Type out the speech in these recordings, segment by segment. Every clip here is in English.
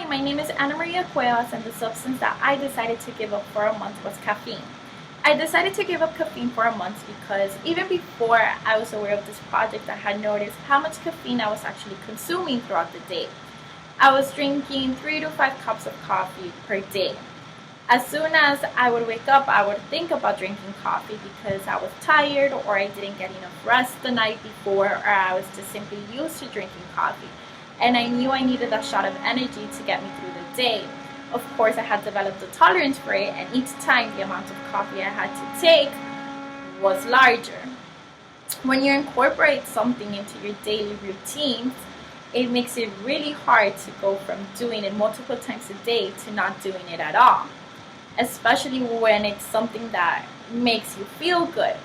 Hi, my name is Ana Maria Cuevas, and the substance that I decided to give up for a month was caffeine. I decided to give up caffeine for a month because even before I was aware of this project, I had noticed how much caffeine I was actually consuming throughout the day. I was drinking 3 to 5 cups of coffee per day. As soon as I would wake up, I would think about drinking coffee because I was tired or I didn't get enough rest the night before, or I was just simply used to drinking coffee. And I knew I needed a shot of energy to get me through the day. Of course, I had developed a tolerance for it, and each time the amount of coffee I had to take was larger. When you incorporate something into your daily routines, it makes it really hard to go from doing it multiple times a day to not doing it at all, especially when it's something that makes you feel good.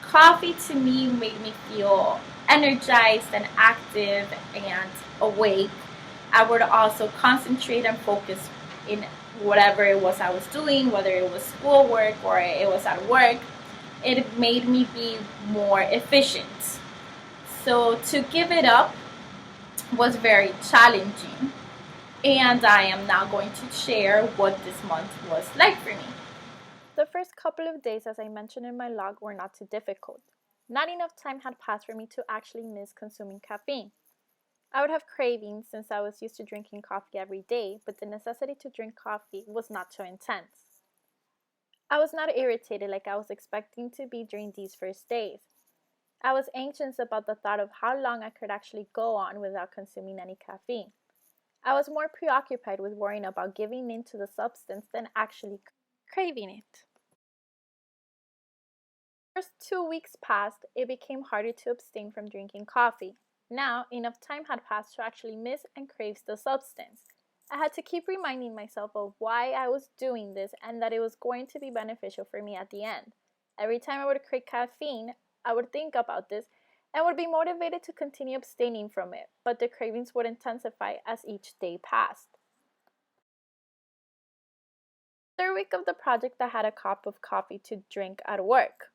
Coffee to me made me feel energized and active and awake. I would also concentrate and focus in whatever it was I was doing, whether it was schoolwork or it was at work. It made me be more efficient. So to give it up was very challenging. And I am now going to share what this month was like for me. The first couple of days, as I mentioned in my log, were not too difficult. Not enough time had passed for me to actually miss consuming caffeine. I would have cravings since I was used to drinking coffee every day, but the necessity to drink coffee was not so intense. I was not irritated like I was expecting to be during these first days. I was anxious about the thought of how long I could actually go on without consuming any caffeine. I was more preoccupied with worrying about giving in to the substance than actually craving it. First 2 weeks passed, it became harder to abstain from drinking coffee. Now, enough time had passed to actually miss and crave the substance. I had to keep reminding myself of why I was doing this and that it was going to be beneficial for me at the end. Every time I would crave caffeine, I would think about this and would be motivated to continue abstaining from it, but the cravings would intensify as each day passed. Third week of the project, I had a cup of coffee to drink at work.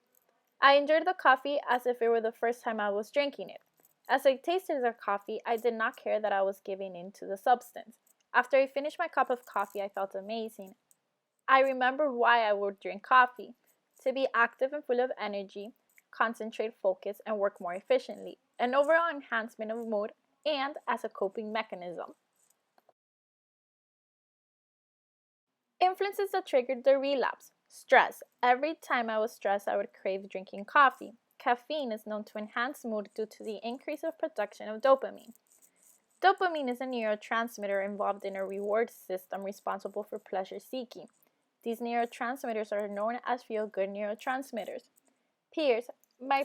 I enjoyed the coffee as if it were the first time I was drinking it. As I tasted the coffee, I did not care that I was giving in to the substance. After I finished my cup of coffee, I felt amazing. I remembered why I would drink coffee: to be active and full of energy, concentrate, focus, and work more efficiently, an overall enhancement of mood, and as a coping mechanism. Influences that triggered the relapse: stress. Every time I was stressed, I would crave drinking coffee. Caffeine is known to enhance mood due to the increase of production of dopamine. Dopamine is a neurotransmitter involved in a reward system responsible for pleasure seeking. These neurotransmitters are known as feel-good neurotransmitters. Peers, my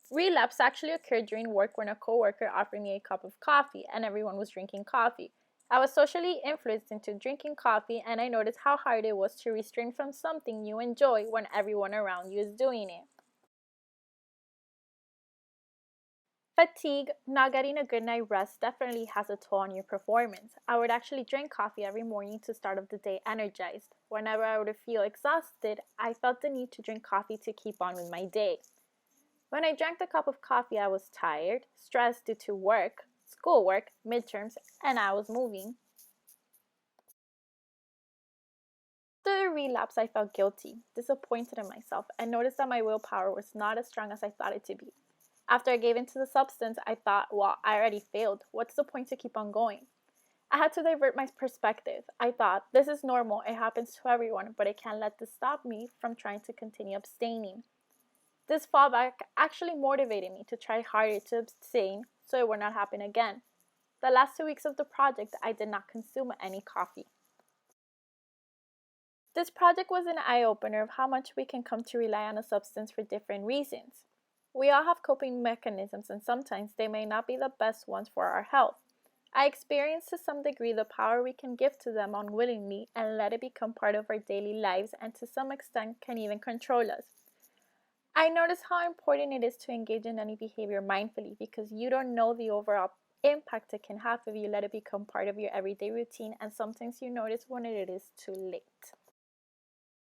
relapse actually occurred during work when a coworker offered me a cup of coffee and everyone was drinking coffee. I was socially influenced into drinking coffee, and I noticed how hard it was to restrain from something you enjoy when everyone around you is doing it. Fatigue, not getting a good night rest, definitely has a toll on your performance. I would actually drink coffee every morning to start off the day energized. Whenever I would feel exhausted, I felt the need to drink coffee to keep on with my day. When I drank the cup of coffee, I was tired, stressed due to work, schoolwork, midterms, and I was moving. After the relapse, I felt guilty, disappointed in myself, and noticed that my willpower was not as strong as I thought it to be. After I gave into the substance, I thought, well, I already failed. What's the point to keep on going? I had to divert my perspective. I thought, this is normal, it happens to everyone, but I can't let this stop me from trying to continue abstaining. This fallback actually motivated me to try harder to abstain so it would not happen again. The last 2 weeks of the project, I did not consume any coffee. This project was an eye-opener of how much we can come to rely on a substance for different reasons. We all have coping mechanisms, and sometimes they may not be the best ones for our health. I experienced to some degree the power we can give to them unwillingly and let it become part of our daily lives, and to some extent can even control us. I noticed how important it is to engage in any behavior mindfully, because you don't know the overall impact it can have if you let it become part of your everyday routine, and sometimes you notice when it is too late.